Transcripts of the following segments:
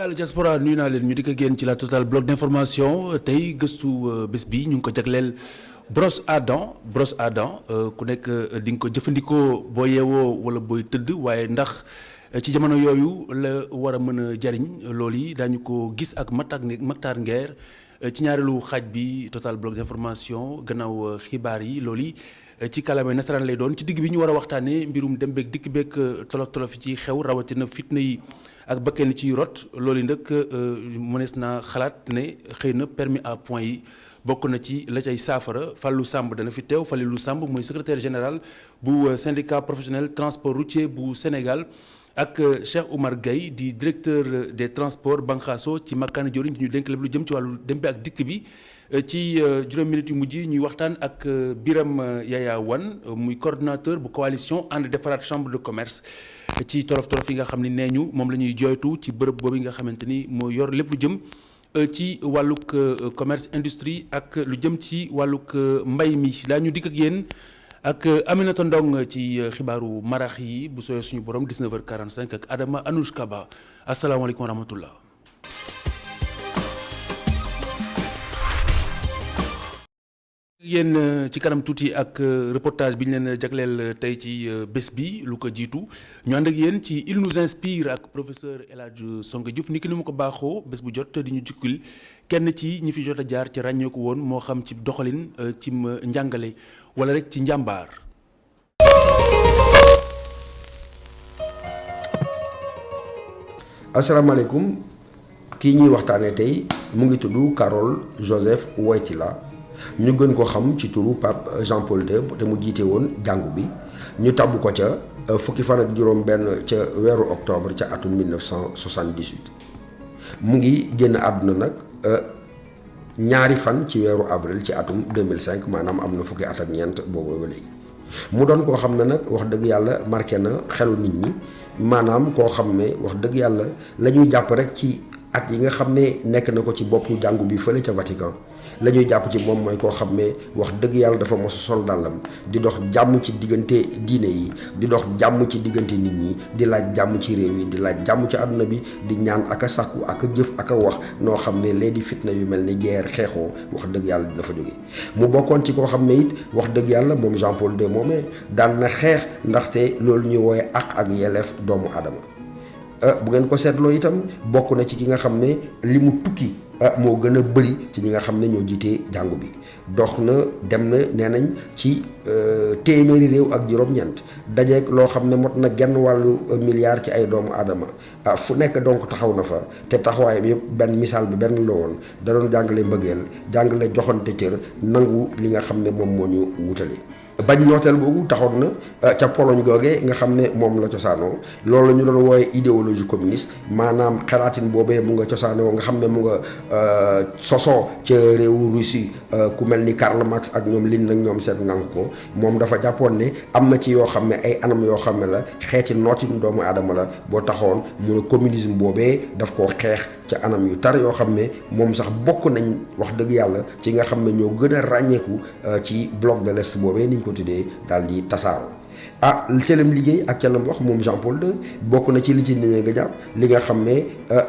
Sénégal diaspora nuyu naa leen ñu di ko génn ci la Total bloc d'information tey gëstu bés bi ñu ngi ko jagleel brosse à dents ku nekk di nga ko jëfandikoo boo yeewoo wala booy tëdd waaye ndax ci jamono yooyu la war a mën a jariñ loolu yi daañu ko gis ak Mactar Nguer ci ñaareelu xaaj bi Total bloc d'information gannaaw xibaar yi loolu yi ci kàllaamay nasaraan lay doon ci digg bi ñu war a waxtaanee mbirum dem beeg dikk beeg tolof-tolof yi ci xew rawatina fitna yi ak bakkee ni ciy rot loolu yi nag mënees naa xalaat ne xëy na permis à point yi bokk na ci la cay saafara Fallou Samb dana fi teew Falilou Samb mooy secrétaire général bu syndicat professionnel transport routier bu Sénégal ak Cheikh Oumar Gueye di directeur des transports banxaaso ci makkaana joriñ ñu dénk lépp lu jëm ci wàllu dem bi ak dikk bi ci juróom minutes yu mujj ñuy waxtaan ak Biram Yaya Wane muy coordonnateur bu coalition ànd defaraat chambre de commerce ci tolof-tolof yi nga xam ne nee ñu moom la ñuy jooytu ci bërëb boobu nga xamante ni moo yor lépp lu jëm ci wàllug commerce industrie ak lu jëm ci wàllug mbay mi daa ñu dikk ak yéen ak Aminata Ndong ci xibaaru marax yi bu sooyee suñu borom 19h45 ak Adama Anouchka Ba asalaamaaleykum wa rahmatullah. yéen ci kanam tuuti ak reportage bi ñu leen jagleel tey ci bés bi lu ko jiitu ñu ànd ak yéen ci il nous inspire ak professeur El Hadj Songe Diouf ni ki ni mu ko baaxoo bés bu jot di ñu jukkil kenn ci ñi fi jot a jaar ci ràññeeku woon moo xam ci doxalin ci njàngale wala rek ci njàmbaar. asalaamaaleykum kii ñuy waxtaanee tey mu ngi tudd Carole Joseph Wojtyla ñu gën ko xam ci turu Pape Jean-Paul II te mu jiite woon jàngu bi ñu tabb ko ca fukki fan ak juróom benn ca weeru octobre ca atum 1978 mu ngi génn àdduna nag ñaari fan ci weeru avril ci atum 2005 maanaam am na fukki at ak ñeent boobu ba léegi mu doon koo xam ne nag wax dëgg yàlla marqué na xelu nit ñi maanaam koo xam ne wax dëgg yàlla la ñuy jàpp rek ci at yi nga xam ne nekk na ko ci boppu jàngu bi fële ca Vatican la ñuy jàpp ci moom mooy koo xam ne wax dëgg yàlla dafa mos sol dàllam di dox jàmm ci diggante diine yi di dox jàmm ci diggante nit ñi di laaj jàmm ci réew yi di laaj jàmm ci àdduna bi di ñaan ak a sàkku ak a jëf ak a wax noo xam ne lee di fitna yu mel ni guerre xeexoo wax dëgg yàlla dina fa jóge mu bokkoon ci koo xam ne it wax dëgg yàlla moom Jean-Paul II moomee daan na xeex ndaxte loolu ñuy wooye ak yelleef doomu aadama bu ngeen ko seetloo itam bokk na ci ki nga xam ne li mu tukki moo gën a bëri ci ñi nga xam ne ñoo jiitee jàngu bi dox na dem na nee nañ ci téeméeri réew ak juróom-ñeent dajeek loo xam ne mot na genn wàllu milliard ci ay doomu aadama fu nekk donc taxaw na fa te taxawaayam yëpp benn misaal bi benn la woon da doon jàngale mbëggeel jàngale joxante cër nangu li nga xam ne moom moo ñu wutale bañ nooteel googu taxoon na ca Pologne googee nga xam ne moom la cosaanoo loolu la ñu doon wooye idéologie communiste maanaam xalaatin boobee mu nga cosaanoo nga xam ne mu nga sosoo ca réewu Russie ku mel ni Karl Marx ak ñoom Lénine nag ñoom seen ngang ko moom dafa jàppoon ne am na ci yoo xam ne ay anam yoo xam ne la xeeti nootin doomu aadama la boo taxoon mu ne communisme boobee daf koo xeex ca anam yu tar yoo xam ne moom sax bokk nañ wax dëgg yàlla ci nga xam ne ñoo gën a ràññeeku ci bloc de l'Est boobee niñ ko tuddee daal di tasaaroo ca lam liggéey ak ca lam wax moom Jean-Paul II bokk na ci li ci nit nga jàpp li nga xam ne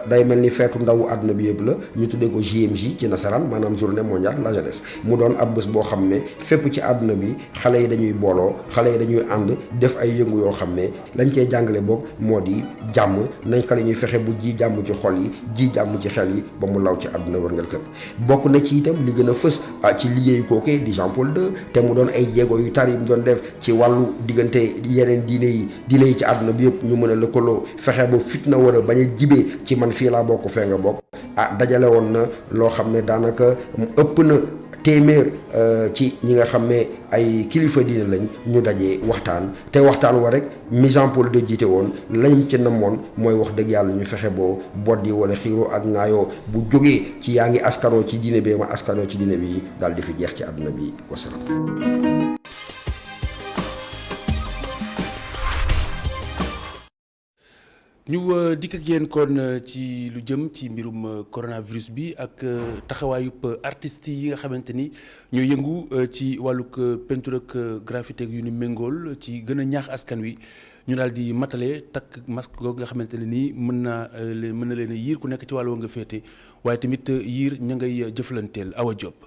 day mel ni feetu ndawu àdduna bi yëpp la ñu tuddee ko JMJ ci nasaraan maanaam journée mondiale de la jeunesse mu doon ab bés boo xam ne fépp ci àdduna bi xale yi dañuy booloo xale yi dañuy ànd def ay yëngu yoo xam ne lañ cey jàngale boog moo di jàmm nañ ka la ñuy fexe bu ji jàmm ci xol yi ji jàmm ci xel yi ba mu law ci àdduna wërngal këpp bokk na ci itam li gën a fës ci liggéeyu kookee di Jean-Paul II te mu doon ay jéego yu tar yi mu doon def ci wàllu diggante yeneen diine yi ci àdduna bi yëpp ñu mën a lëkkaloo fexe ba fitna war a bañ a jibee ci man fii laa bokk fee nga bokk dajale woon na loo xam ne daanaka ëpp na téeméer ci ñi nga xam ne ay kilifa diine lañ ñu dajee waxtaan te waxtaan wa rek mi Jean-Paul II jiite woon lañ ci namoon mooy wax dëgg yàlla ñu fexe boo boddi wala xiiroo ak ŋaayoo bu jógee ci yaa ngi askanoo ci diine bi ma askanoo ci diine bi daal di fi jeex ci àdduna bi wasalaam. ñu dikk ak yéen kon ci lu jëm ci mbirum coronavirus bi ak taxawaayub artistes yi nga xamante ni ñoo yëngu ci wàllug peinture ak graffiti ak yu ni méngool ci gën a ñaax askan wi ñu daal di matale takk masque googu nga xamante ne nii mën na leen a yiir ku nekk ci wàll wa nga féete waaye tamit yiir ña ngay jëflanteel Awa Diop.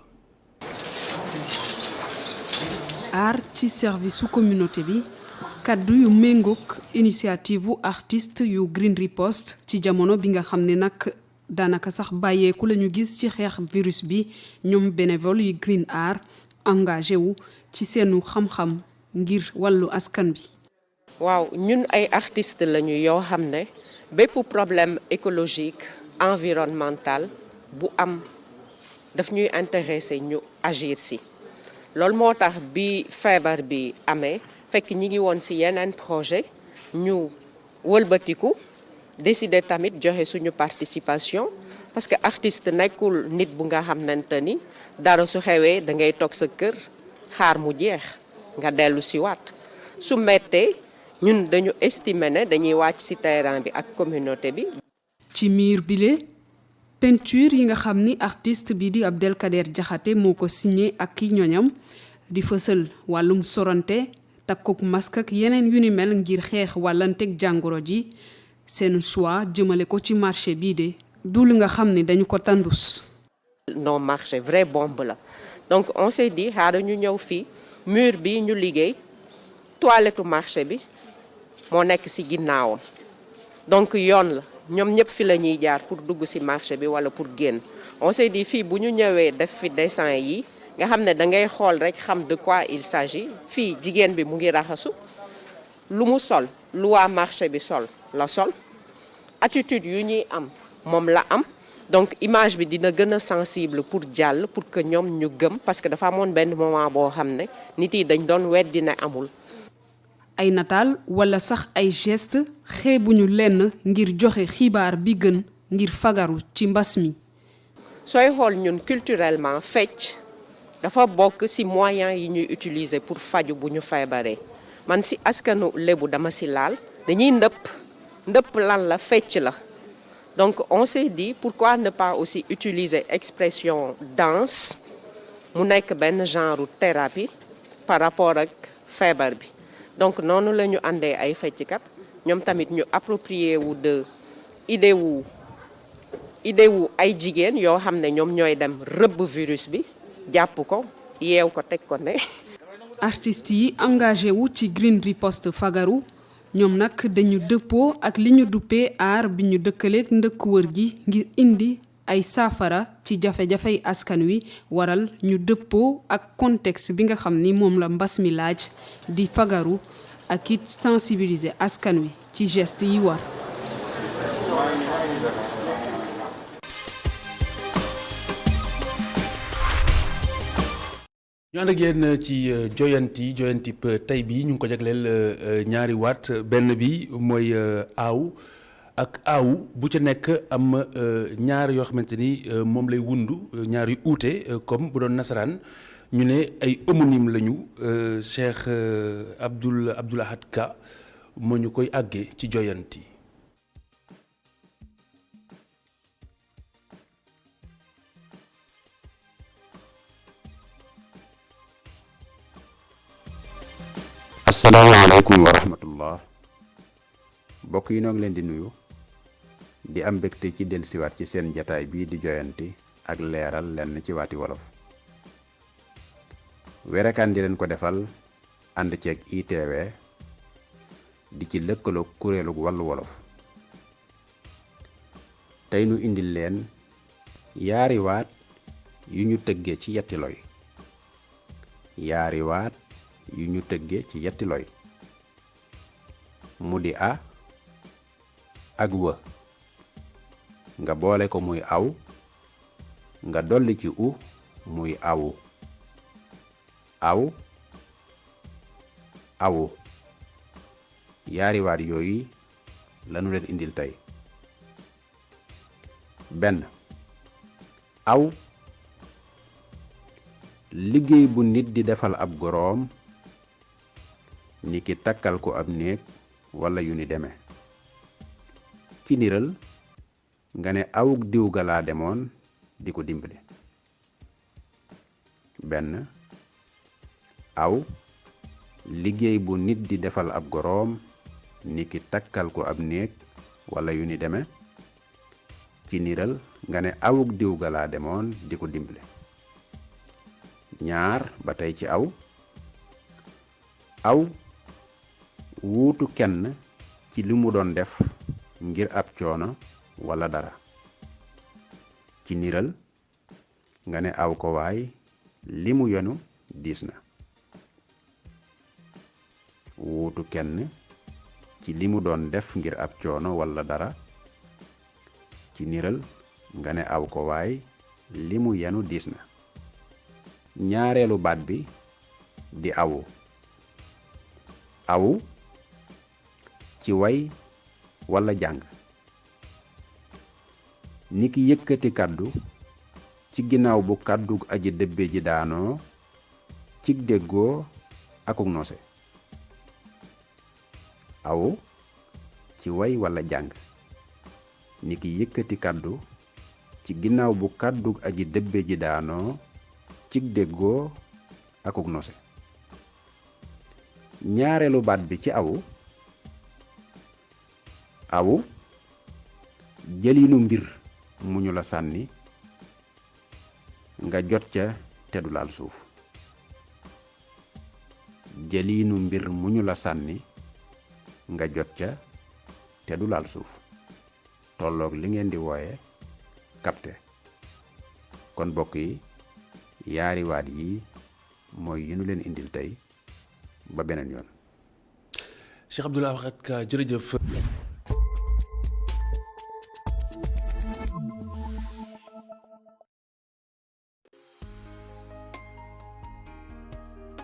art ci service su communauté bi. kaddu yu méngoog initiative bu artiste yu Green Riposte ci jamono bi nga xam ne nag daanaka sax bàyyeeku la ñu gis ci xeex virus bi ñoom bénévole yu Green Art engagé wu ci seenu xam-xam ngir wàllu askan bi. waaw ñun ay artiste lañu yoo xam ne bépp problème écologique environnemental bu am daf ñuy intéressé ñu agir si loolu moo tax bi feebar bi amee. fekk ñi ngi woon ci yeneen projet ñu wëlbatiku décider tamit joxe suñu participation parce que artiste nekkul nit bu nga xamante ni dara su xewee da ngay toog sa kër xaar mu jeex nga dellu ci waat su mettee ñun dañu estimer ne dañuy wàcc ci terrain bi ak communauté bi. ci miir bile peinture yi nga xam ni artiste bi di Abdelkader Diakhaté moo ko signé ak ki ñoñam di fësal wàllum sorante takkuk masque ak yeneen yu ni mel ngir xeex wàllanteeg jàngoro ji seen choix jëmale ko ci marché bii de du li nga xam ne dañu ko tandus. non marché vrai bombe la donc on s'est dit xaaral ñu ñëw fii mur bi ñu liggéey toilette marché bi moo nekk ci ginnaawam donc yoon la ñoom ñëpp fi la ñuy jaar pour dugg ci marché bi walla pour génn on s'est dit fii bu ñu ñëwee def fi dessin yi. nga xam ne da ngay xool rek xam de quoi il s'agit fii jigéen bi mu ngi raxasu lu mu sol lu waa marché bi sol la sol attitude yu ñuy am moom la am donc image bi dina gën a sensible pour jàll pour que ñoom ñu gëm parce que dafa amoon benn moment boo xam ne nit yi dañ doon weddi ne amul. ay nataal walla sax ay geste xeebuñu lenn ngir joxe xibaar bi gën ngir fagaru ci mbas mi. sooy xool ñun culturellement fecc. dafa bokk ci moyens yi ñuy utiliser pour faju bu ñu feebaree man ci askanu lébu dama ci laal dañuy ndëpp lan la fecc la donc on s'est dit pourquoi ne pas aussi utiliser expression danse mu nekk benn genre thérapie par rapport ak feebar bi donc noonu la ñu àndee ay fecckat ñoom tamit ñu approprier wu de idée wu ay jigéen yoo xam ne ñoom ñooy dem rëbb virus bi jàpp ko yeew ko teg ko ne. artistes yi engagé wu ci Green Riposte fagaru ñoom nag dañu dëppoo ak li ñu duppee aar bi ñu dëkkaleeg ndëkku wër gi ngir indi ay saafara ci jafe-jafey askan wi waral ñu dëppoo ak contexte bi nga xam ni moom la mbas mi laaj di fagaru ak it sensibiliser askan wi ci geste yi war. ñu ànd ak yéen ci joyanti tey bi ñu ngi ko jagleel ñaari waat benn bi mooy aaw ak aaw bu ca nekk am ñaar yoo xamante ni moom lay wundu ñaar yu uute comme bu doon nasaraan ñu ne ay homonyme lañu Cheikh Abdoul Ahad Ka moo ñu koy àggee ci joyanti. asalaamaaleykum wa rahmatullah mbokk yi noo ngi leen di nuyu di am mbégte ci dellusiwaat ci seen jataay bii di joyanti ak leeral lenn ci waati wolof werekaan di leen ko defal ànd ceeg ITV di ci lëkkaloo kuréelu wàllu wolof tey nu indil leen yaari waat yu ñu tëggee ci yetti loy yaari waat yu ñu tëggee ci yetti loy mu di a ak wë nga boole ko muy aw nga dolli ci u muy awu aw awu yaari waat yooyu lanu leen indil tey benn aw liggéey bu nit di defal ab goroom ni ki takkal ko ab néeg walla yu ni deme ci niral nga ne awuk diw ga laa demoon di ko dimbale. benn aw liggéey bu nit di defal ab goroom niki takkal ko ab néeg wala yu ni deme ci niral nga ne awuk diw ga laa demoon di ko dimbale. ñaar ba tey ci aw wuutu kenn ci li mu doon def ngir ab coono wala dara ci niral nga ne aw ko waay li mu yenu diis na. wuutu kenn ci li mu doon def ngir ab coono wala dara ci niral nga ne aw ko waay li mu yenu diis na. ñaareelu baat bi di awu ci way wala jàng niki yëkkati kàddu ci ginnaaw bu kàddu aji dëbbe ji daanoo cig déggoo akuk nose. aw ci way wala jàng niki yëkkati kàddu ci ginnaaw bu kàddu aji dëbbe ji daanoo cig déggoo akuk nose. ñaareelu baat bi ci awu jëliinu mbir mu ñu la sànni nga jot ca te du laal suuf. jëliinu mbir mu ñu la sànni nga jot ca te du laal suuf tolloog li ngeen di wooye capté. kon bokk yi yaari waat yi mooy yi nu leen indil tey ba beneen yoon. Cheikh Abdoul Ahad Ka jërëjëf.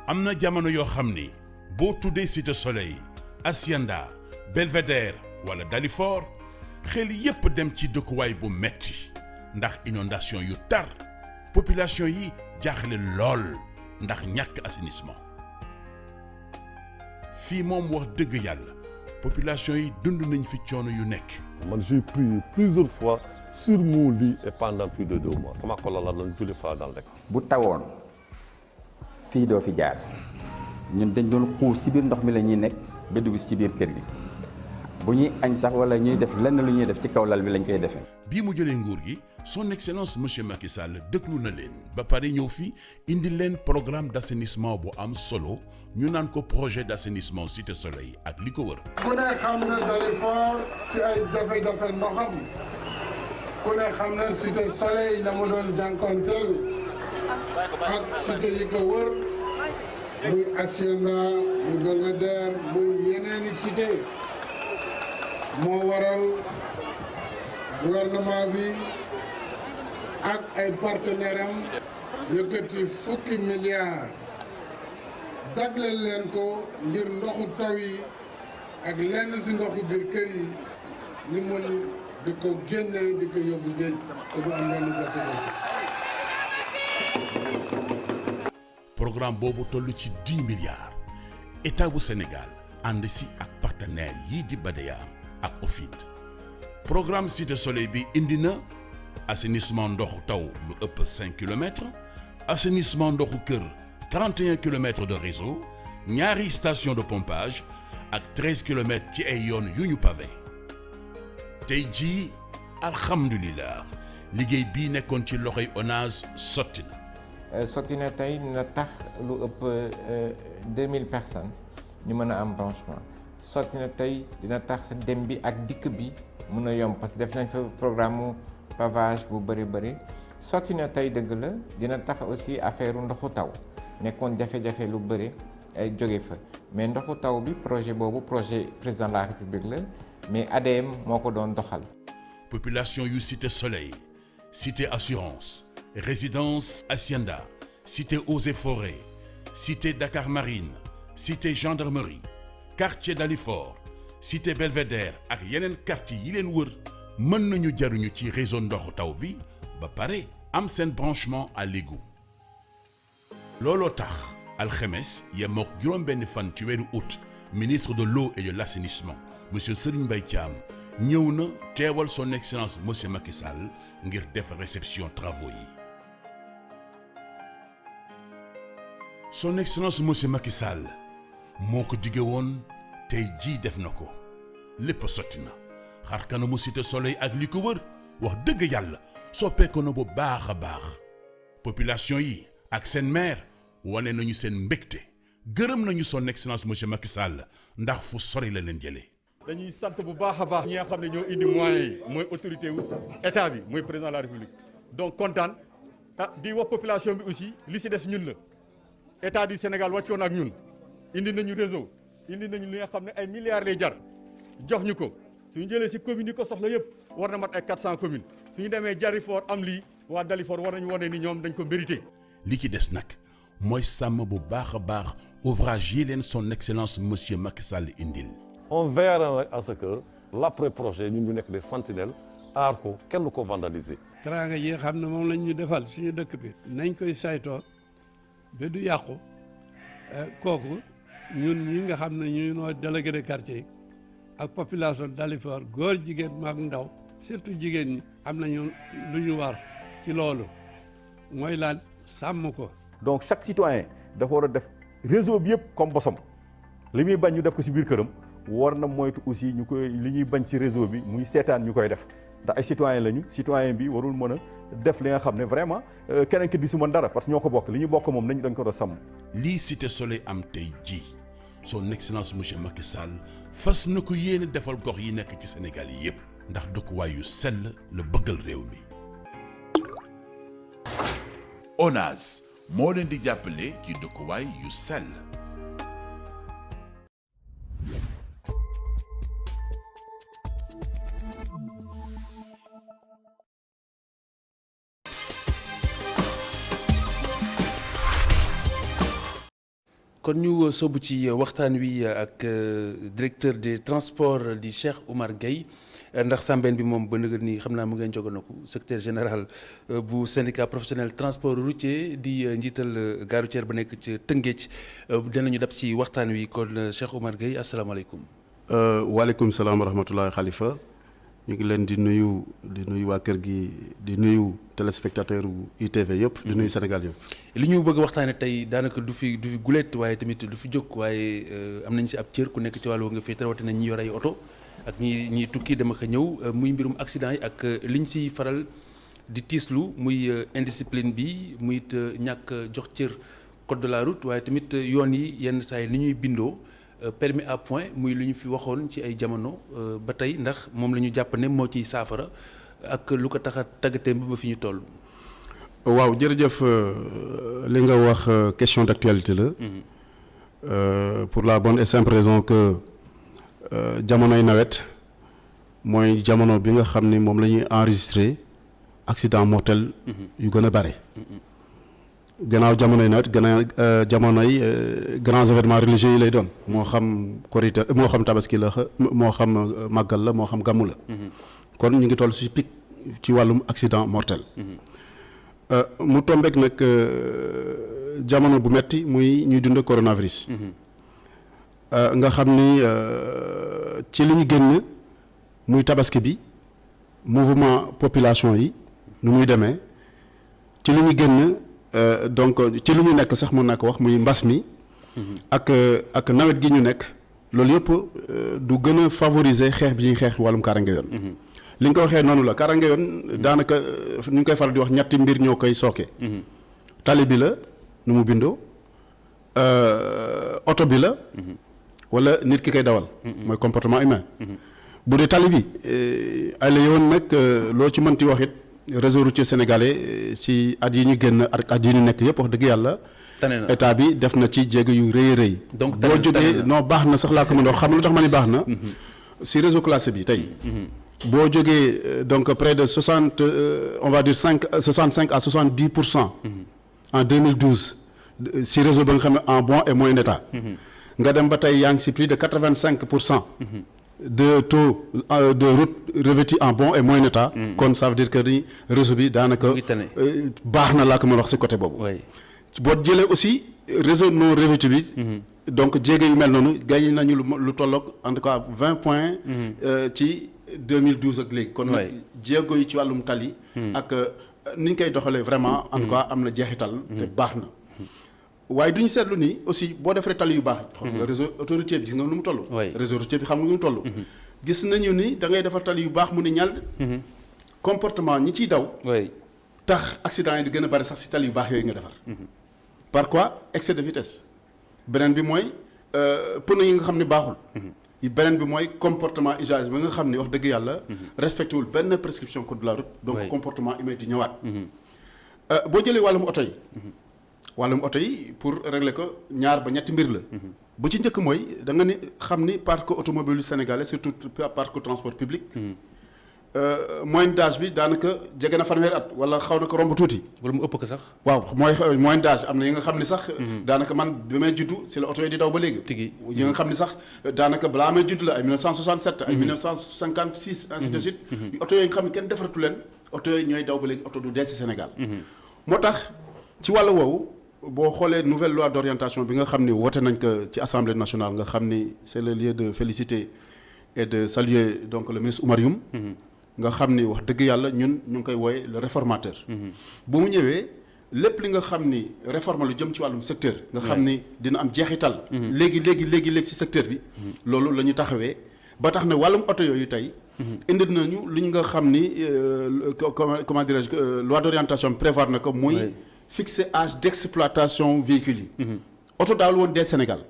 am na jamono yoo xam ni boo tuddee Cité Soleil Hacienda Belvédère wala Dalifort xel yépp dem ci dëkkuwaay bu metti ndax inondation yu tar population yi jaaxle lool ndax ñàkk assainissement. fii moom wax dëgg yàlla population yi dund nañ fi coono yu nekk. man j'ai prié plusieurs fois sur mon lit et pendant plus de 2 mois sama xol la doon julli fa dal rek. bu tawoon fii doo fi jaar ñun dañ doon xuus ci biir ndox mi la ñuy nekk ba dugg ci biir kër gi bu ñuy añ sax wala ñuy def lenn lu ñuy def ci kaw lal bi lañ koy defee. bii mu jëlee nguur gi son excellence monsieur Macky Sall déglu na leen ba pare ñëw fi indi leen programme d'assainissement bu am solo ñu naan ko projet d'assainissement Cité Soleil ak li ko wër. ku ne xam na Dalifort ci ay jafe-jafe ndoxam ku ne xam na Cité Soleil la mu doon jànkonteel ak cité yi ko wër muy Hacienda muy Belvédère muy yeneeni cité moo waral gouvernement bi ak ay partenaires am yëkkati fukki milliards jagleel leen ko ngir ndoxu taw yi ak lenn ci ndoxu biir kër yi ni mën di ko génne di ko yóbbu géej te du am benn jafe-jafe. programme boobu toll ci 10 milliards état bu Sénégal ànd si ak partenaires yii di Badea ak OFID. programme Cité Soleil bi indi na assainissement ndoxu taw lu ëpp 5 kilomètres assainissement ndoxu kër 31 kilomètres de réseau ñaari station de pompage ak 13 kilomètres ci ay yoon yu ñu pavé. tey jii alhamdulilah liggéey bii nekkoon ci loxoy ONAS sotti na. sotti na tey na tax lu ëpp 2000 personnes ñu mën a am branchement sotti na tey dina tax dem bi ak dikk bi mën a yomb parce que def nañ fa programme pavage bu bëri sotti na tey dëgg la dina tax aussi affaire ndoxu taw nekkoon jafe-jafe lu bëri ay jóge fa mais ndoxu taw bi projet boobu projet président de la République la mais ADM moo ko doon doxal. population yu Cité Soleil Cité Assurance résidence Hacienda Cité Eaux et Forêts Cité Dakar Marine Cité Gendarmerie quartier Dalifort Cité Belvédère ak yeneen quartier yi leen wër mën nañu jaruñu ci réseau ndoxu taw bi ba pare am seen branchement à l'égout. looloo tax alxemes yemook juróom-benn fan ci weeru août ministre de l'eau et de l'assainissement monsieur Serigne Mbaye Thiam ñëw na teewal son excellence monsieur Macky Sall ngir def réception travaux yi. son excellence monsieur Macky Sall moo ko dige woon tey jii def na ko lépp sotti na xar kanamu Cité Soleil ak li ko wër wax dëgg yàlla soppeeku na bu baax a baax. population yi ak seen maire wane nañu seen mbégte gërëm nañu son excellence monsieur Macky Sall ndax fu sori la leen jëlee. dañuy sant bu baax a baax ñi nga xam ne ñoo indi moyens yi mooy autorité wu état bi mooy président de la république donc kontaan di wax population bi aussi li si des ñun la état du Sénégal wàccoon ak ñun indi nañu réseau indi nañu li nga xam ne ay milliards lay jar jox ñu ko suñu jëlee si communes yi ko soxla yëpp war na mat ay 400 communes suñu demee Dalifort am lii waa Dalifort war nañu wane ni ñoom dañ ko mérité. li ci des nag mooy sàmm bu baax a baax ouvrage yi leen son excellence monsieur Macky Sall indil. on veillera à ce que l'après-projet ñun ñu nekk des sentinelles aar ko kenn ko vandaliser. teraanga yi nga xam ne moom lañ ñu defal suñu dëkk bi nañ koy saytoo ba du yàqu kooku ñun ñi nga xam ne ñu noo délégué de quartier ak population Dalifort góor jigéen mag ndaw surtout jigéen ñi am nañu lu ñu war ci loolu mooy laan sàmm ko. donc chaque citoyen dafa war a def réseau bi yëpp comme bosom li muy bañ ñu def ko ci biir këram war na moytu aussi ñu koy li ñuy bañ ci réseau bi muy seetaan ñu koy def ndax ay citoyen lañu citoyen bi warul mën a def li nga xam ne vraiment keneen ki di su mën dara parce que ñoo ko bokk li ñu bokk moom nañ dañ ko doon sàmm. lii Cité Soleil am tey jii son excellence monsieur Macky Sall fas na ko yéene defal gox yi nekk ci Sénégal yi yëpp ndax dëkkuwaay yu sell la bëggal réew mi. ONAS moo leen di jàppale ci dëkkuwaay yu sell. kon ñu soobu ci waxtaan wi ak directeur des transports di Cheikh Oumar Gueye ndax sàmbeen bi moom ba nëgër nii xam naa mu ngeen joganaku secrétaire général bu syndicat professionnel transport routier di njiital gare routière ba nekk ci Tëngéej dinañu dab ci waxtaan wi kon Cheikh Oumar Gueye asalaamaaleykum. waaleykum salaam wa rahmatullahi Khalifa ñu ngi leen di nuyu waa kër gi di nuyu téléspectateur ITV yëpp di nuyu Sénégal yëpp. li ñu bëgg a waxtaane tey daanaka du fi gulet waaye tamit du fi jóg waaye am nañ si ab cër ku nekk ci wàllu nga fay rawatina ñi yor ay oto ak ñi tukki dama ko ñëw muy mbirum accident yi ak liñ siy faral di tiislu muy indiscipline bi muy it ñàkk jox cër code de la route waaye tamit yoon yi yenn saa yi ni ñuy bindoo permis à point muy lu ñu fi waxoon ci ay jamono ba tey ndax moom la ñu jàpp ne moo ciy saafara ak lu ko tax a tàggatee ba fi ñu toll. waaw jërëjëf li nga wax question d'actualité la. Pour la bonne et simple raison que jamonoy nawet mooy jamono bi nga xam ni moom la ñuy enregistrer accident mortel yu gën a bare. gannaaw jamonoy nawet jamonoy grands événements religieux yi lay doon moo xam korité moo xam tabaski la moo xam màggal la moo xam gàmmu la. kon ñu ngi toll ci pic ci wàllum accident mortel. mu tombeek nag jamono bu metti muy ñuy dund coronavirus. nga xam ni ci li ñu génn muy tabaski bi mouvement population yi nu muy demee ci li ñu génn donc ci li ñu nekk sax mën naa ko wax muy mbas mi. ak nawet gi ñu nekk loolu yëpp du gën a favoriser xeex bi ñuy xeex wàllum kaaraange yoon. li nga ko waxee noonu la kaaraange yoon daanaka ñu ngi koy faral di wax ñetti mbir ñoo koy sooke. tali bi la nu mu bindoo oto bi la. wala nit ki koy dawal. mooy comportement humain. bu dee tali bi ay la yoon nag loo ci mënti wax it réseau routier sénégalais si at yi ñu génn ak at yi ñu nekk yëpp wax dëgg yàlla. état bi def na ci jéego yu rëy a rëy. donc boo jógee non baax na sax laa ko mën a wax xam lu tax ma ni baax na. si réseau classé bi tey. boo jógee donc près de 65 à 70%. en 2012 si réseau ba nga xam ne en bon et moyen état. nga dem ba tey yaa ngi si plus de 85%. de taux de route revêtus en bon et moyen état. kon ça veut dire que ni réseau bi daanaka. baax na laa ko mën a wax si côté boobu. boo jëlee aussi réseau non revêtu bi. donc jéego yu mel noonu gagné nañu lu tolloog en tout cas 20 points. ci 2012 ak léegi. kon nag jéego yi ci wàllum tali. ak ni ñu koy doxalee vraiment. en tout cas am na jeexital. te baax na. waaye du ñu seetlu ni aussi boo defee tali yu baax. xam nga réseau autoroutier bi gis nga nu mu toll. réseau routier bi xam nga nu mu toll. gis nañu ni da ngay defar tali yu baax mu ne ñal. comportement ñi ciy daw. tax accident yi di gën a bari sax si tali yu baax yooyu nga defar. par quoi excès de vitesse. beneen bi mooy pneu yi nga xam ne baaxul. beneen bi mooy comportement usage bi nga xam ni wax dëgg yàlla. respecté wul benn prescription code de la route. donc comportement humain di ñëwaat. boo jëlee wàllum oto yi. wàllum oto yi pour régler ko ñaar ba ñetti mbir la. bu ci njëkk mooy da nga ni xam ni parc automobile sénégalais surtout parc transport public. moyenne d'âge bi daanaka jege na fanweeri at wala xaw na ko romb tuuti. wala mu ëpp ko sax. waaw mooy moyenne d'âge am na yi nga xam ni sax. daanaka man bi may juddu si la oto yi di daw ba léegi. tigi yi nga xam ni sax daanaka balaa may juddu la ay 1967. ay 1956 ainsi de suite. oto yooyu nga xam ne kenn defaratu leen oto yooyu ñooy daw ba léegi oto du dee si Sénégal. moo tax ci wàllu woowu boo xoolee nouvelle loi d'orientation bi nga xam ni woote nañ ko ci assemblée nationale nga xam ni c'est le lieu de féliciter et de saluer donc le ministre Oumar Youm. nga xam ni wax dëgg yàlla ñun ñu ngi koy wooye le réformateur. bu mu ñëwee lépp li nga xam ni réforme lu jëm ci wàllum secteur. nga xam ni dina am jeexital. léegi ci secteur bi. loolu la ñu taxawee ba tax ne wàllum oto yooyu tey. indi nañu li nga xam ni comment dirais-je loi d'orientation prévoir na ko muy fixer âge d'exploitation véhicule yi. oto daawul woon dee Sénégal.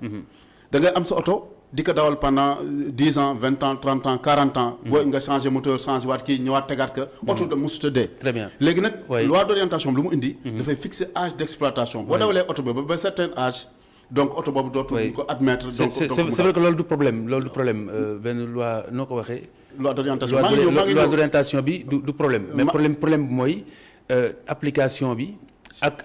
da ngay am sa oto. di ko dawal pendant 10 ans 20 ans 30 ans 40 ans. boo nga changé moteur changé waat kii ñëwaat tegaat ka. oto da mosut a dee. très bien léegi nag. loi d'orientation bi lu mu indi. dafay fixer âge d'exploitation. boo dawalee oto bi ba certain âge. donc oto boobu dootul ko admettre. donc c'est vrai que loolu du problème benn loi noo ko waxee. loi d'orientation loi d'orientation bi du problème. mais problème bi mooy application bi ak.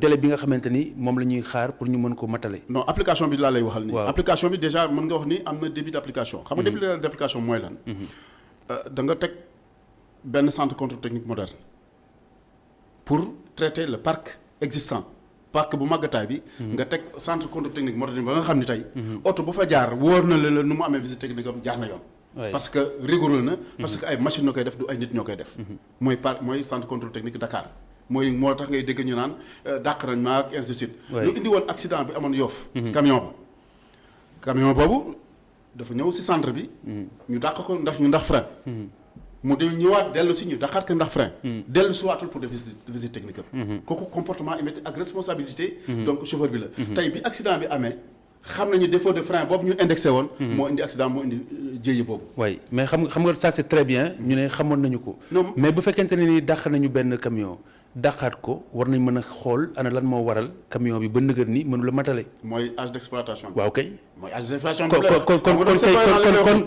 délai bi nga xamante ni moom la ñuy xaar pour ñu mën ko matale. non application bi laa lay waxal nii. application bi déjà mën nga wax ni am na début d'application. xam nga début d'application mooy lan. da nga teg benn centre contrôle technique moderne pour traiter le parc existant parc bu màggataay bi. nga teg centre contrôle technique moderne ba nga xam ni tey. oto bu fa jaar wóor na la nu mu amee visite technique am jaar na yoon. parce que rigoureux na. parce que ay machine ñoo koy def du ay nit ñoo koy def. mooy centre contrôle technique Dakar. mooy moo tax ngay dégg ñu naan dàq nañ ma ak ainsi de suite. lu indi woon accident bi amoon Yoff. ci camion boobu dafa ñëw si centre bi. ñu dàq ko ndax frein. mu de ñëwaat dellu si ñu dàqaat ko ndax frein. dellu si waatul pour des visite technique am. kooku comportement humain ak responsabilité. donc chauffeur bi la. tey bi accident bi amee xam nañu défaut de frein boobu ñu indexé woon. moo indi accident moo indi jéye boobu. oui mais xam nga ça c'est très bien ñu ne xamoon nañu ko. mais bu fekkente ne ni dàq nañu benn camion. dàqaat ko war nañ mën a xool ana lan moo waral camion bi ba nëgër ni mënu la matale. mooy âge d'exploitation. waaw kay. mooy âge d'exploitation.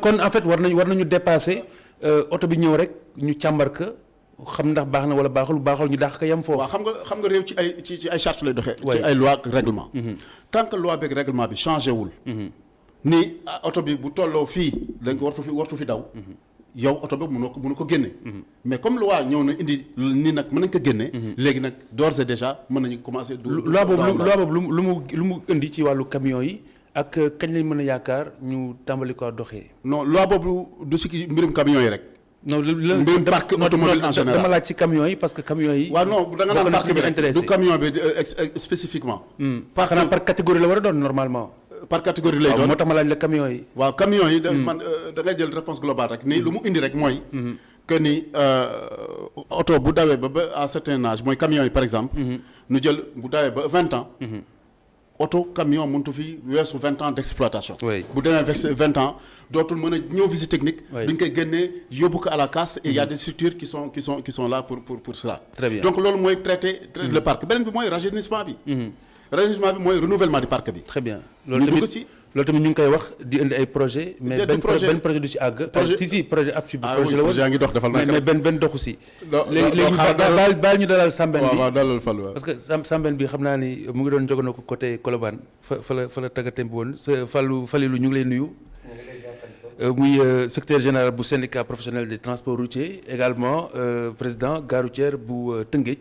kon en fait war nañu dépasser oto bi ñëw rek ñu càmbar ka xam ndax baax na wala baaxul ñu dàq ko yam foofu. waaw xam nga réew ci ay chartes lay doxee. ci ay loi ak règlement. tant que loi beeg règlement bi changé wul. ni oto bi bu tolloo fii da nga wartu fi daw. yow oto bi mënu ko génne. mais comme loi ñëw na indi ni nag mën nañ ko génne. léegi nag d'ores et déjà mën nañu commencer. loi boobu lu mu indi ci wàllu camion yi ak kañ lañ mën a yaakaar ñu tàmbali ko doxee. non loi boobu du si mbirum camion yi rek. non mbirum parc automobile en général dama laaj ci camion yi parce que camion yi. waaw non da nga naan parc bi rek du camion bi spécifiquement. xanaa par catégorie la war a doon normalement. par catégorie lay doon moo tax ma laaj la camion yi. waaw camion yi. man da ngay jël réponse globale rek nii lu mu indi rek mooy. que ni oto bu dawee ba à certain âge mooy camion yi par exemple. nu jël bu dawee ba 20 ans. oto camion mëntu fi weesu 20 ans d'exploitation. bu demee 20 ans dootul mën a ñëw visite technique. duñ koy génnee yóbbu ko à la casse. et il y a des structures qui sont là pour cela. très bien donc loolu mooy traiter le parc beneen bi mooy rajeunissement bi. rajeunissement bi mooy renouvellement du parc bi. très bien loolu tamit ñu ngi koy wax di indi ay projet mais benn projet du ci àgg. si projet AFTU bi projet la woon projet yaa ngi dox defal mais benn doxu si. léegi baal ñu dalal Sambène bi waaw dalal Fall waaw parce que Sambène bi xam naa ni mu ngi doon jogoon ko côté Colobane fa la tàggatem bi woon sa Falilou ñu ngi lay nuyu. muy secrétaire général bu syndicat professionnel des transports routiers également président gare routière bu Tëngéej.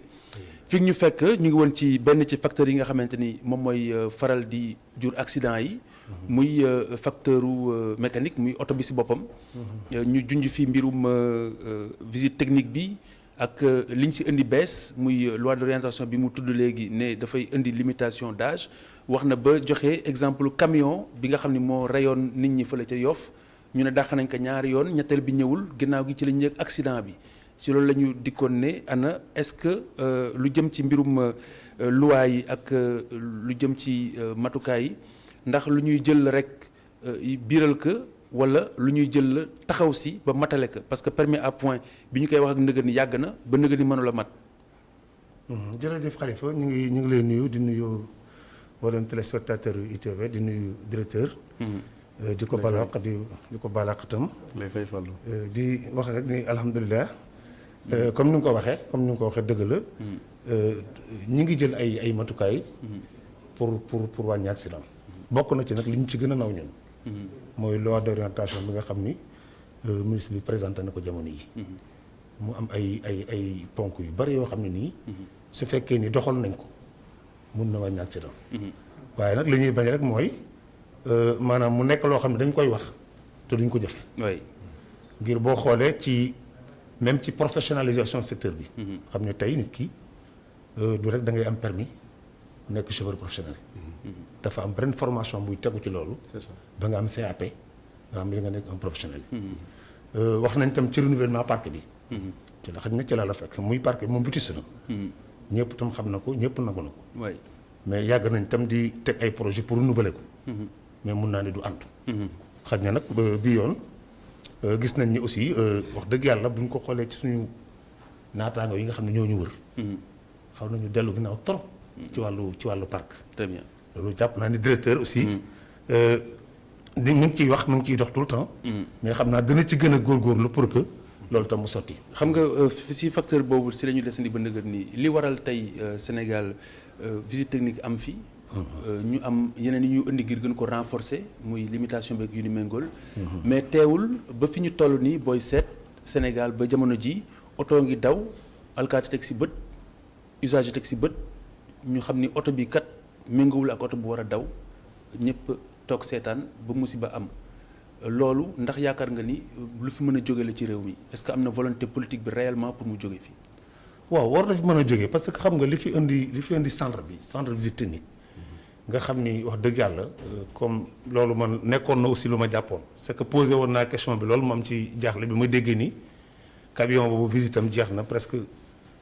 fi ñu fekk ñu ngi woon ci benn ci facteurs yi nga xamante ni moom mooy faral di jur accident yi muy facteur mécanique muy oto bi si boppam. ñu junj fi mbirum visite technique bi ak liñ si indi bees muy loi d'orientation bi mu tudd léegi ne dafay indi limitation d'âge wax na ba joxe exemple camion bi nga xam ne moo reyoon nit ñi fële ca Yoff ñu ne dàq nañ ko ñaari yoon ñetteel bi ñëwul ginnaaw gi ci lañ yëg accident bi ci loolu la ñu dikkoon ne ana est-ce que lu jëm ci mbirum loi yi ak lu jëm ci matukaay yi ndax lu ñuy jël rek biiral ko wala lu ñuy jël la taxaw si ba matale ko parce que permis à point bi ñu koy wax ak ndëgën ni yàgg na ba ndëgën ni mënula mat. jërëjëf Khalifa ñu ngi lay nuyu di nuyu mboolem téléspectateur yu ITV di nuyu directeur. di ko balaax di ko balaax itam. lay fay fallu di wax rek ni alhamdulilah. comme ni nga ko waxee dëgg la. ñi ngi jël ay matukaay. pour wàññi accident. bokk na ci nag li ñu ci gën a naw ñun. mooy loi d'orientation bi nga xam ni ministre bi présenté na ko jamono yi. mu am ay ponk yu bari yoo xam ne nii. su fekkee ni doxal nañ ko mun na wàññi accident. waaye nag li ñuy bañ rek mooy maanaam mu nekk loo xam ne dañ koy wax te duñ ko jëfe ngir boo xoolee ci même ci professionnalisation secteur bi. xam ne tey nit ki du rek da ngay am permis nekk chauffeur professionnel. dafa am benn formation buy tegu ci loolu. c'est ça ba nga am CAP nga xam ne nga nekk un professionnel. wax nañ tam ci renouvellement parc bi. ci la xaj na ci la fekk muy parc bi moom vétuste na. ñëpp tam xam na ko ñëpp nangu na ko. mais yàgg nañ tam di teg ay projet pour renouveler ko. mais mun naa ne du ànd. xaj na nag bi yoon gis nañ ni aussi wax dëgg yàlla bu ñu ko xoolee ci suñu naataango yi nga xam ne ñoo ñu wër. xaw nañu dellu ginnaaw trop. ci wàllu parc. très bien loolu jàpp naa ni directeur aussi. mu ngi ciy wax mu ngi ciy dox tout le temps. mais xam naa dana ci gën a góorgóorlu pour que loolu tam mu sotti. xam nga si facteur boobu si la ñu desandi ba nëgër nii li waral tey Sénégal visite technique am fi. ñu am yeneen yi ñu indi ngir gën ko renforcer muy limitation beeg yu ni méngool. mais teewul ba fi ñu toll nii booy seet Sénégal ba jamono ji oto ngi daw alkaati teg si bët usage teg si bët ñu xam ni oto bi kat méngoowul ak oto bu war a daw ñëpp toog seetaan ba musiba am. loolu ndax yaakaar nga ni lu fi mën a jóge la ci réew mi est-ce que am na volonté politique bi réellement pour mu jóge fii. waaw war na fi mën a jóge parce que xam nga li fi indi centre visite technique nga xam ni wax dëgg yàlla comme loolu man nekkoon na aussi lu ma jàppoon c'est que posé woon naa question bi loolu moom ci jaaxle bi ma déggee ni camion boobu visite am jeex na presque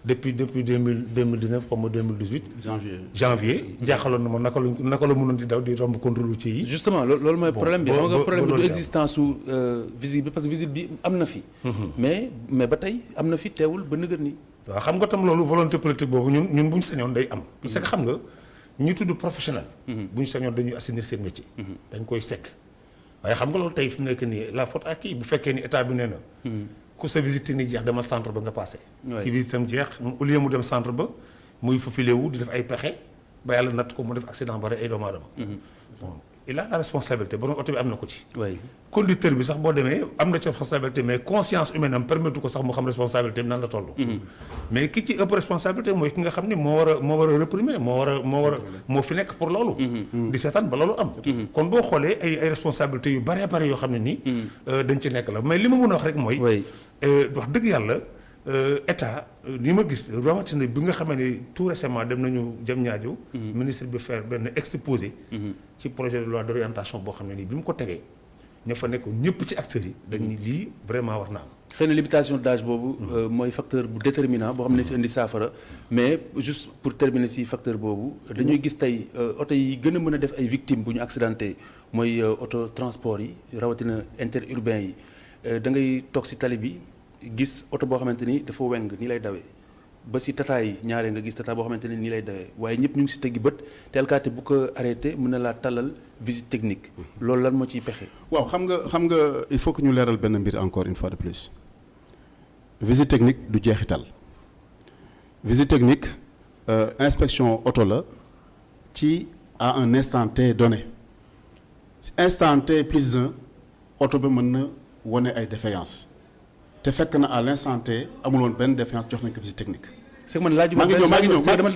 depuis 2019 comme 2018. janvier jaaxaloon na ma naka la mënoon di daw di romb contrôle ci yi. justement loolu mooy problème bi xam nga problème bi du existence su visite bi parce que visite bi am na fi. mais ba tey am na fi teewul ba nëgër ni. waaw xam nga tam loolu volonté politique boobu ñun bu ñu sañoon day am. parce que xam nga ñi tudd professionnel. bu ñu sañoon dañuy assainir seen métier. dañ koy sekk waaye xam nga loolu tey fi mu nekk nii la faute à qui bu fekkee ni état bi nee na. ku sa visite technique jeex demal centre ba nga passé. ki visite am jeex au lieu mu dem centre ba muy faufilé wu di def ay pexe ba yàlla natt ko mu def accident ba rey ay doomu aadama. bon il a la responsabilité borom oto bi am na ko ci. conducteur bi sax boo demee am na ci responsabilité mais conscience humaine am permettre ko sax mu xam responsabilité bi nan la toll. mais ki ci ëpp responsabilité mooy ki nga xam ni moo war a réprimer moo fi nekk pour loolu. di seetaan ba loolu am. kon boo xoolee ay responsabilités yu bare bare yoo xam ne nii. dañ ci nekk la mais li ma mën a wax rek mooy. wax dëgg yàlla état ni ma gis rawatina bi nga xam ne tout récemment dem nañu jëm ñaajo ministre bi faire benn exposé. ci projet de loi d'orientation boo xam ne nii bi mu ko tegee. ña fa nekk ñëpp ci acteurs yi dañ ni lii vraiment war na am. xëy na limitation d'âge boobu mooy facteur bu déterminant boo xam ne si indi saafara mais juste pour terminer si facteur boobu dañuy gis tey oto yi gën a mën a def ay victimes bu ñu accidenté mooy auto transport yi rawatina interurbain yi da ngay toog si tali bi gis oto boo xamante ni dafa weng nii lay dawee ba si tata yi ñaaree nga gis tata boo xamante ni nii lay dawee waaye ñëpp ñu ngi si teggi bët te alkaati bu ko arrêté mën na laa tallal visite technique loolu lan moo ciy pexe. waaw xam nga il faut que ñu leeral benn mbir encore une fois de plus visite technique du jeexital visite technique inspection auto la ci à un instant T donné instant T plus 1 auto bi mën na wane ay défaillance te fekk na à l'instant T amul woon benn défaillance jox nañ ko visite technique. c'est que man laajuma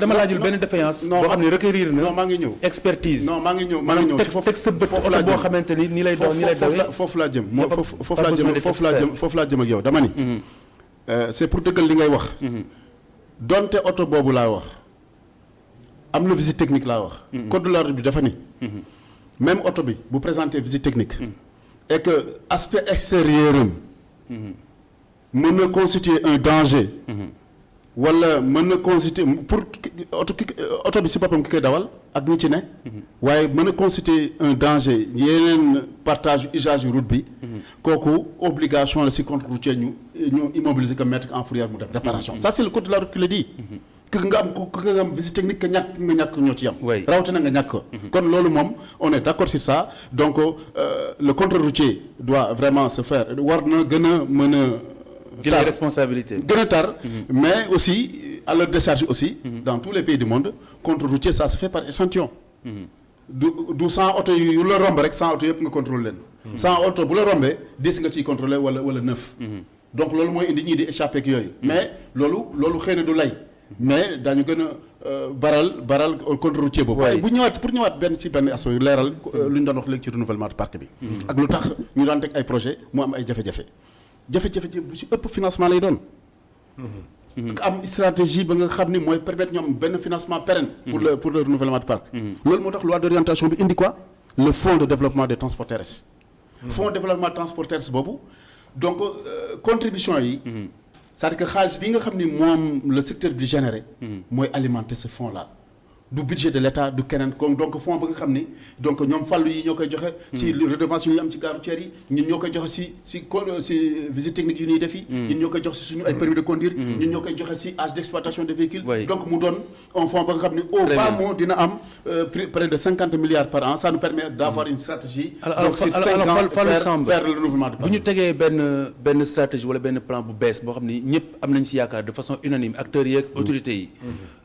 dama laajul benn défaillance boo xam ne requérir na maa ngi ñëw expertise non maa ngi ñëw maanaam teg sa bët oto boo xamante ni nii lay dawee foofu laa jëm foofu laa jëm ak yow dama ni c'est pour dëggal li ngay wax donte oto boobu laa wax am na visite technique laa wax code de la route bi dafa ni même oto bi bu présenter visite technique et que aspect extérieur am mën na constituer un danger wala mën na constituer pour oto bi si boppam ki koy dawal ak ñi ci ne waaye mën na constituer un danger yeneen partage usage route bi kooku obligation la si contrôle routier ñu immobiliser ko mettre en fourrière mu def réparation ça c'est le code de la route qui le dit que nga am visite technique que nga ñàkk ñoo ci yam rawatina nga ñàkk ko kon loolu moom on est d'accord sur ça donc le contrôle routier doit vraiment se faire war na gën a mën a jël responsabilité gën a tar mais aussi à leur décharge aussi dans tous les pays du monde contrôle routier ça se fait par échantillon du 100 oto yu la romb rek 100 oto yëpp nga contrôler leen 100 oto bu la rombee 10 nga ciy contrôler wala 9 donc loolu mooy indi ñii di échappé ak yooyu mais loolu xëy na du lay mais daañu gën a baral contrôle routier boobu waaye bu ñëwaat pour ñëwaat benn aspect leeral lu ñu doon wax léegi ci renouvellement de parc bi ak lu tax ñu daan teg ay projet mu am ay jafe-jafe bu si ëpp financement lay doon am stratégie ba nga xam ni mooy permettre ñoom benn financement pérenne pour le renouvellement de parc loolu moo tax loi d'orientation bi indi quoi le fonds de développement des transports terrestres fonds de développement des transports terrestres boobu donc contribution yi c'est-à-dire que xaalis bi nga xam ni moom le secteur bi généré mooy alimenter ce fonds là du budget de l'État du keneen kon donc fonds ba nga xam ni donc ñoom fàllu yi ñoo koy joxe ci redevance yu am ci gare routière yi ñun ñoo koy joxe si visite technique yu ñuy def yi ñun ñoo koy joxe si suñu ay permis de conduire ñun ñoo koy joxe si âge d'exploitation des véhicules donc mu doon un fonds ba nga xam ni au bas mot dina am près de 50 milliards par an ça nous permet d'avoir une stratégie donc c'est 5 ans vers le renouvellement de parc bu ñu tegee benn stratégie wala benn plan bu bees boo xam ni ñëpp am nañ si yaakaar de façon unanime acteurs yi ak autorités yi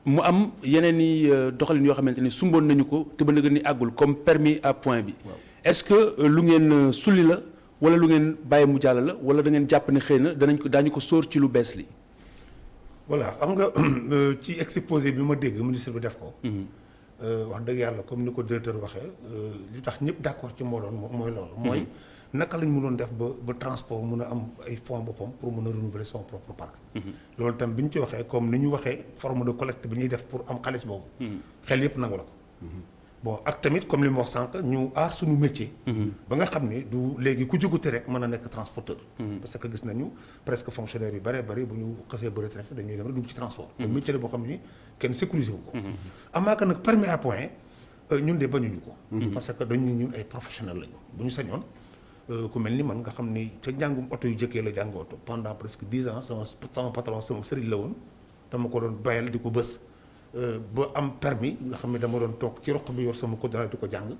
mu am yeneen i doxalin yoo xamante ni sumboon nañu ko te ba nga ni àggul comme permis à point bi est-ce que lu ngeen sulli la wala lu ngeen bàyyi mu jàll la wala da ngeen jàpp ne xëy na daañu ko sóor ci lu bees li voilà xam nga ci exposé bi ma dégg ministre bi def ko wax dëgg yàlla comme ni ko directeur waxee li tax ñëpp d'accord ci moo doon mooy loolu mooy naka lañ mënoon def ba transport mën a am ay fonds boppam pour mën a renouveler son propre parc loolu tam bi ñu ci waxee comme ni ñu waxee forme de collecte bi ñuy def pour am xaalis boobu xel yëpp nangu la ko bon ak tamit comme li mu wax sànq ñu aar suñu métier ba nga xam ni du léegi ku jógute rek mën a nekk transporteur parce que gis nañu presque fonctionnaires yu bari bu ñu xasee ba retraité dañuy dem rek dugg ci transport te métier la boo xam ni kenn sécurisé wu ko amaa que nag permis à point ñun de bañuñu ko parce que dañu ñun ay professionnels lañu bu ñu sañoon ku mel ni man nga xam ni ca njàngum oto yu jëkkee la jàng oto pendant presque 10 ans sama patron sama sëriñ la woon dama ko doon bayal di ko bës ba am permis nga xam ne dama doon toog ci roq bi yor sama code di ko jàng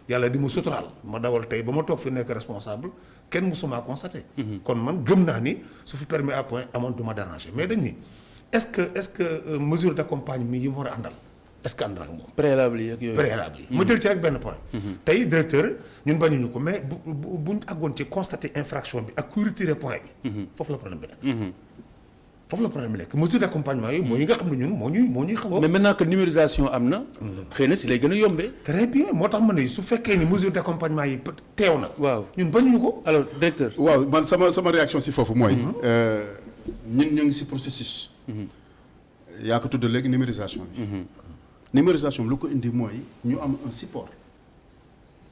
yàlla di ma suturaal ma dawal tey ba ma toog fi nekk responsable kenn musuma constaté kon man gëm naa ni su fi permis à point amoon du ma déranger mais dañ ni est-ce que mesure d'accompagnement yi mu war a àndal est-ce que ànd na ak moom préalable yi ma jël ci rek benn point tey directeur ñun bañuñu ko mais buñ àggoon ci constater infraction bi ak kuy retirer point bi foofu la problème bi nekk mesure d'accompagnement yi mooy yi nga xam ne ñun moo ñuy xaw a mais maintenant que numérisation am na xëy na si lay gën a yombee très bien moo tax ma ne su fekkee ni mesure d'accompagnement yi teew na waaw ñun bañuñu ko alors directeur waaw man sama réaction si foofu mooy ñun ñu ngi si processus yaa ko tudd léegi numérisation bi numérisation bi lu ko indi mooy ñu am un support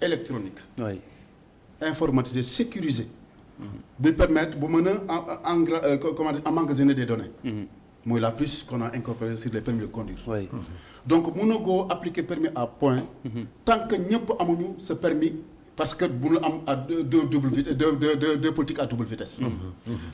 électronique informatisé sécurisé bi permettre bu mën a emmagasiner des données mooy la puce qu'on a incorporée sur les permis de conduire donc mënoo koo appliquer permis à point tant que ñëpp amuñu ce permis parce que bu ñu am à deux politiques à double vitesse.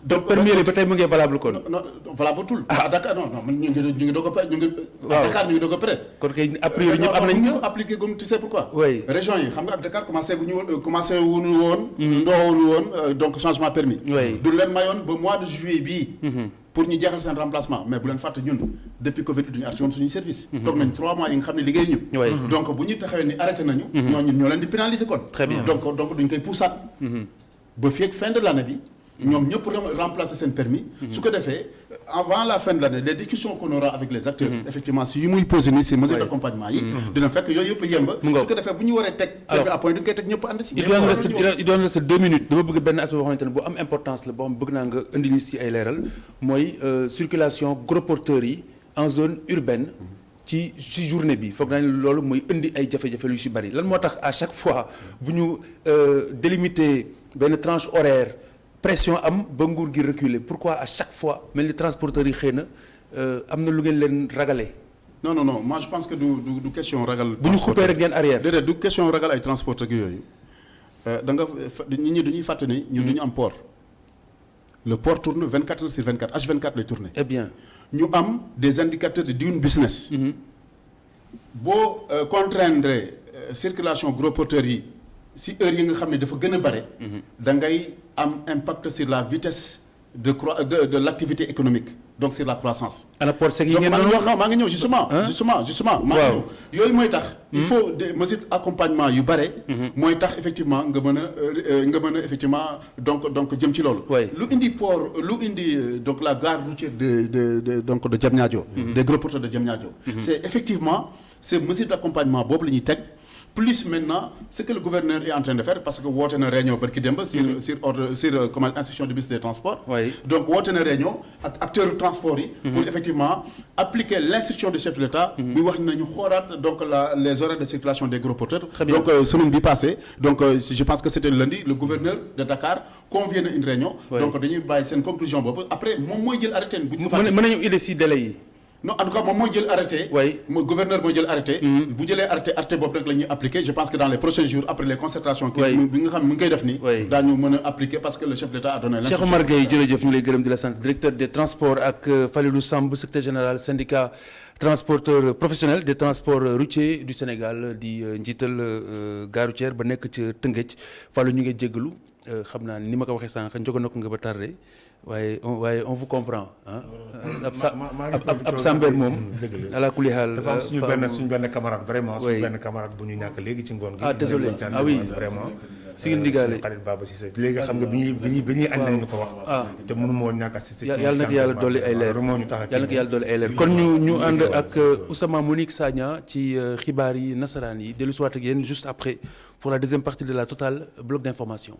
donc permis yi ba tey mu ngi valable kon. non valable tul. à Dakar non ñu ngi doog a pare ñu ngi. waaw Dakar ñu ngi doog a pare. kon kay a priori ñëpp am nañu ko appliqué comme tu sais pourquoi. oui région yi xam nga ak Dakar commencé wuñu woon. ndoowoonu woon donc changement permis. oui du leen mayoon ba mois de juillet bii. pour ñu jeexal seen remplacement mais bu leen fàtte ñun depuis Covid bi duñu arrêté woon suñuy service. toog nañ 3 mois yi nga xam ne liggéey ñu. donc bu ñu taxawee ni arrêté nañu. ñoo leen di pénaliser kon. très bien donc duñ koy puusaat. ba fii ak fin de l'année bi ñoom ñëpp remplacer seen permis. su ko defee avant la fin de l'année les discussions qu'on aura avec les acteurs. effectivement si yu muy posé nii si mesures d'accompagnement yi. dina fekk yooyu yëpp yemb. su ko defee bu ñu waree teg. permis à point du ñu koy teg ñëpp ànd si. il doon reste 2 minutes dama bëgg benn aspect boo xamante ne bu am importance la boo xam bëgg naa nga indi ñu si ay leeral mooy circulation gros porteurs yi en zone urbaine. ci journée bi foog naa ne loolu mooy indi ay jafe-jafe lu si bari lan moo tax à chaque fois bu ñu délimiter benn tranche horaire pression am ba nguur gi reculer pourquoi à chaque fois mel ni transporteurs yi xëy na am na lu ngeen leen ragalee. non moi je pense que du question ragal. bu ñu xuppee rek ngeen arrière. déedéet du question ragal ay transporteurs yooyu da nga nit ñi dañuy fàtte ni ñun dañu am port. le port tourne 24 heures sur 24 H24 lay tourner. eh bien ñu am des indicateurs de doing business. boo contraindre circulation gros porteurs yi si heure yi nga xam ne dafa gën a bare. da ngay am impact sur la vitesse de l'activité économique donc sur la croissance. ana port sec yi ngeen doon wax non maa ngi ñëw justement. maa ngi ñëw yooyu mooy tax. il faut des mesures d'accompagnement yu bare. mooy tax effectivement nga mën a effectivement donc jëm ci loolu. lu indi port lu indi donc la gare routière de Diamniadio. des gros porteurs de Diamniadio. c'est effectivement ces mesures d'accompagnement boobu la ñuy teg. plus maintenant ce que le gouverneur est en train de faire parce que woote na réunion barki démb sur comment institution du ministre des transports. donc woote na réunion ak acteurs transport yi. pour effectivement appliquer l'instruction du chef de l'État. muy wax nañu xoolaat donc les horaires de circulation des gros porteurs. donc semaine bi passée donc je pense que c'était lundi le gouverneur de Dakar convient na une réunion. donc dañuy bàyyi seen conclusion boobu après moom mooy jël arrêté. bu ñu ko fàtte mën nañu idée si délai yi. non en tout cas moom mooy jël arrêté. mooy gouverneur mooy jël arrêté. bu jëlee arrêté boobu rek la ñuy appliquer je pense que dans les prochains jours après les concertations. bi nga xam ne mu ngi koy def nii. daañu mën a appliquer parce que le chef de l'État a donné l'instruction. Cheikh Omar Gueye jërëjëf ñu lay gërëm di la sant directeur des transports ak Falilou Samb secrétaire général syndicat transporteur professionnel des transports routiers du Sénégal di njiital gare routière ba nekk ca Tëngéej Fallou ñu ngi jéggalu xam naa ni ma ko waxee sànq njogo na ko nga ba tardé. waaye on vous comprend ah. ab Sambel moom. dëgg la ala kulli xaal. dafa am suñu benn camarade vraiment. suñu benn camarade bu ñu ñàkk léegi ci ngoon gi. désolé oui vraiment. si ngeen digaale xarit Baba Cissé léegi xam nga bi ñuy añ nañ ñu ko wax. te mënu moo ñàkk assisté. yàlla na ko yàlla dolli ay leer yàlla na ko yàlla dolli ay leer kon ñu ànd ak Oussama Monique Sagna ci xibaar yi nasaraan yi dellu si waat ak yéen juste après pour la deuxième partie de la Total bloc d'information.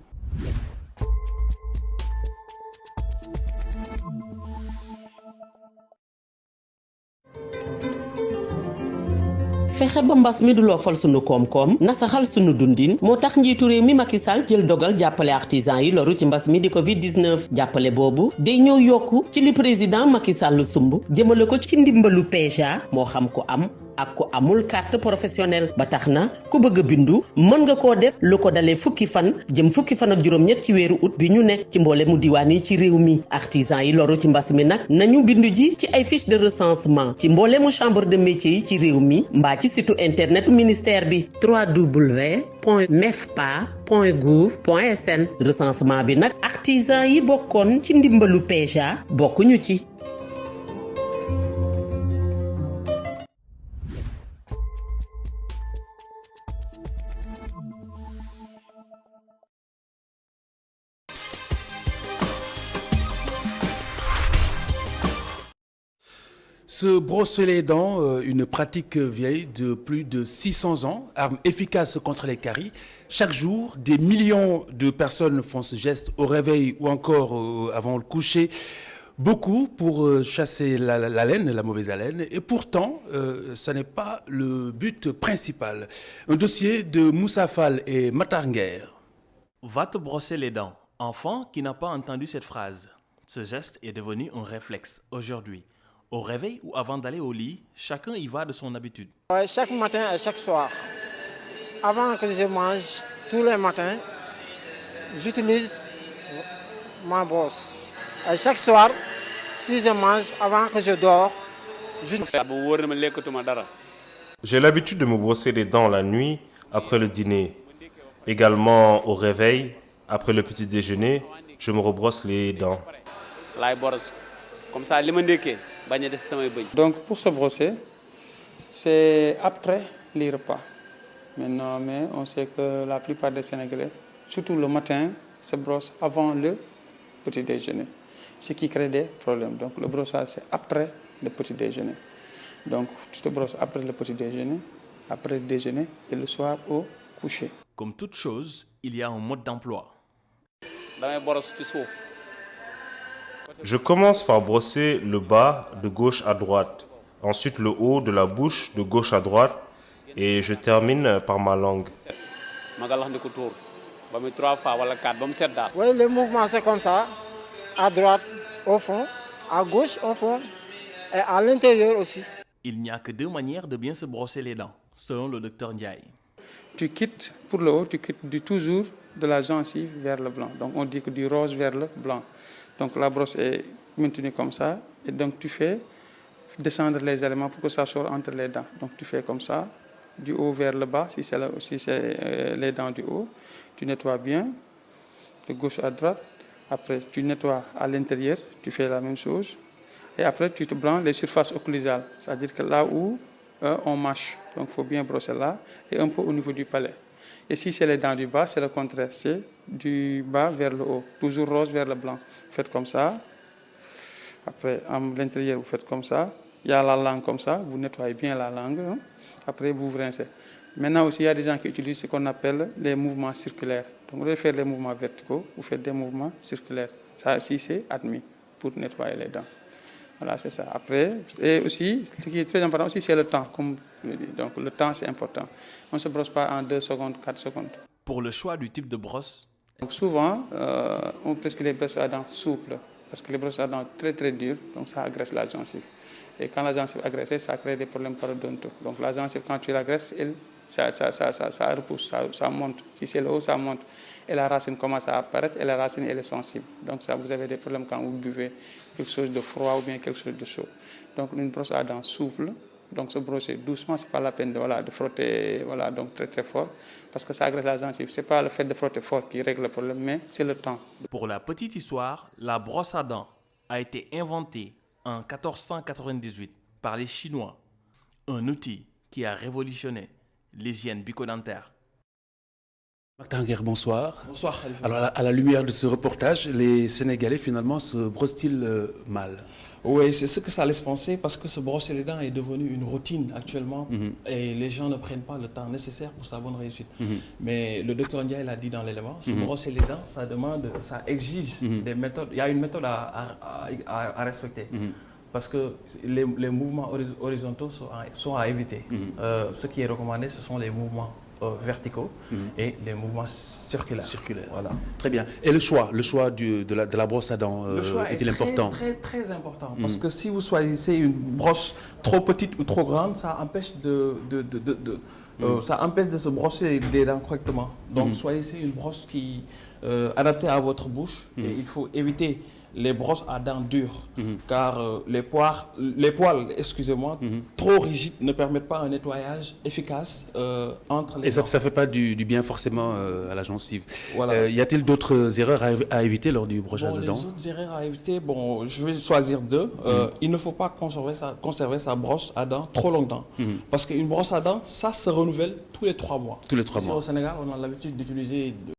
fexe ba mbas mi du loofal sunu koom-koom nasaxal sunu dundin moo tax njiitu réew mi Macky Sall jël dogal jàppale artisan yi loru ci mbas mi di Covid 19 jàppale boobu day ñëw yokku ci li président Macky Sall sumb jëmale ko ci ndimbalu PEJA moo xam ko am ak ko amul carte professionnelle ba tax na ku bëgg a bindu mën nga koo def lu ko dalee fukki fan jëm fukki fan ak juróom-ñett ci weeru août bi ñu nekk ci mboole mu diwaan yi ci réew mi artisan yi loru ci mbas mi nag nañu bindu ji ci ay fiche de recensement ci mboole mu chambre de métier yi ci réew mi mbaa ci site internet ministère bi www.mefpa.gouv.sn recensement bi nag artisan yi bokkoon ci ndimbalu PEJA bokkuñu ci. Se brosser les dents, une pratique vieille de plus de 600 ans, arme efficace contre les caries. Chaque jour, des millions de personnes font ce geste au réveil ou encore avant le coucher. Beaucoup pour chasser la laine, la mauvaise haleine. Et pourtant, ce n'est pas le but principal. Un dossier de Moussa Fall et Matar Nguer. Va te brosser les dents. Enfant qui n'a pas entendu cette phrase. Ce geste est devenu un réflexe aujourd'hui. Au réveil ou avant d'aller au lit, chacun y va de son habitude. Chaque matin et chaque soir, avant que je mange, tous les matins, j'utilise ma brosse. Et chaque soir, si je mange avant que je dors, j'ai l'habitude de me brosser les dents la nuit après le dîner. Également au réveil, après le petit déjeuner, je me rebrosse les dents. Comme ça, donc pour se brosser, c'est après les repas. Maintenant, mais on sait que la plupart des Sénégalais, surtout le matin, se brossent avant le petit déjeuner, ce qui crée des problèmes. Donc le brossage, c'est après le petit déjeuner. Donc tu te brosses après le petit déjeuner, après le déjeuner et le soir au coucher. Comme toute chose, il y a un mode d'emploi. Je commence par brosser le bas de gauche à droite, ensuite le haut de la bouche de gauche à droite et je termine par ma langue. Oui, le mouvement c'est comme ça, à droite au fond, à gauche au fond et à l'intérieur aussi. Il n'y a que 2 manières de bien se brosser les dents, selon le docteur Ndiaye. Tu quittes pour le haut, tu quittes toujours de la gencive vers le blanc. Donc on dit que du rose vers le blanc. Donc la brosse est maintenue comme ça et donc tu fais descendre les éléments pour que ça sorte entre les dents. Donc tu fais comme ça, du haut vers le bas, si c'est les dents du haut. Tu nettoies bien, de gauche à droite. Après, tu nettoies à l'intérieur, tu fais la même chose. Et après, tu te blancs les surfaces occlusales, c'est-à-dire que là où on mâche. Donc il faut bien brosser là et un peu au niveau du palais. Et si c'est les dents du bas, c'est le contraire, c'est du bas vers le haut, toujours rose vers le blanc. Vous faites comme ça. Après, à l'intérieur, vous faites comme ça. Il y a la langue comme ça, vous nettoyez bien la langue. Hein. Après, vous rincez. Maintenant aussi, il y a des gens qui utilisent ce qu'on appelle les mouvements circulaires. Donc, au lieu de faire les mouvements verticaux, vous faites des mouvements circulaires. Ça aussi, c'est admis pour nettoyer les dents. Voilà, c'est ça. Après, et aussi, ce qui est très important aussi, c'est le temps, comme je le dis. Donc, le temps, c'est important. On ne se brosse pas en 2 secondes, 4 secondes. Pour le choix du type de brosse, donc, souvent, on prescrit les brosses à dents souples, parce que les brosses à dents très très dures, donc ça agresse la gencive. Et quand la gencive est agressée, ça crée des problèmes parodontaux. Donc, la gencive, quand tu l'agresses, ça repousse, ça monte. Si c'est le haut, ça monte. Et la racine commence à apparaître et la racine, elle est sensible. Donc, ça, vous avez des problèmes quand vous buvez quelque chose de froid ou bien quelque chose de chaud. Donc, une brosse à dents souple, donc se brosser doucement, ce n'est pas la peine de frotter donc très très fort, parce que ça agresse la gencive. Ce n'est pas le fait de frotter fort qui règle le problème, mais c'est le temps. Pour la petite histoire, la brosse à dents a été inventée en 1498 par les Chinois, un outil qui a révolutionné l'hygiène bucco-dentaire. Marc Tanguer, bonsoir. Bonsoir, Khalifa. Alors, à la lumière de ce reportage, les Sénégalais, finalement, se brossent-ils mal? Oui, c'est ce que ça laisse penser, parce que se brosser les dents est devenu une routine actuellement, et les gens ne prennent pas le temps nécessaire pour sa bonne réussite. Mais le docteur Ndiaye l'a dit dans l'élément, se brosser les dents, ça exige des méthodes. Il y a une méthode à respecter. Parce que les mouvements horizontaux sont à éviter. Ce qui est recommandé, ce sont les mouvements verticaux et les mouvements circulaires. Voilà. Très bien. Et le choix de la brosse à dents est-il important? Très important. Parce que si vous choisissez une brosse trop petite ou trop grande, ça empêche ça empêche de se brosser les dents correctement. Donc, choisissez une brosse qui adaptée à votre bouche. Et il faut éviter les brosses à dents dures, car les poils, excusez-moi, trop rigides ne permettent pas un nettoyage efficace entre les dents. Et ça ne fait pas du bien forcément à la gencive. Voilà. Y a-t-il d'autres erreurs à éviter lors du brossage de dents? Les autres erreurs à éviter, je vais choisir 2. Il ne faut pas conserver sa brosse à dents trop longtemps. Parce qu'une brosse à dents, ça se renouvelle tous les 3 mois. Tous les 3 mois. Au Sénégal, on a l'habitude d'utiliser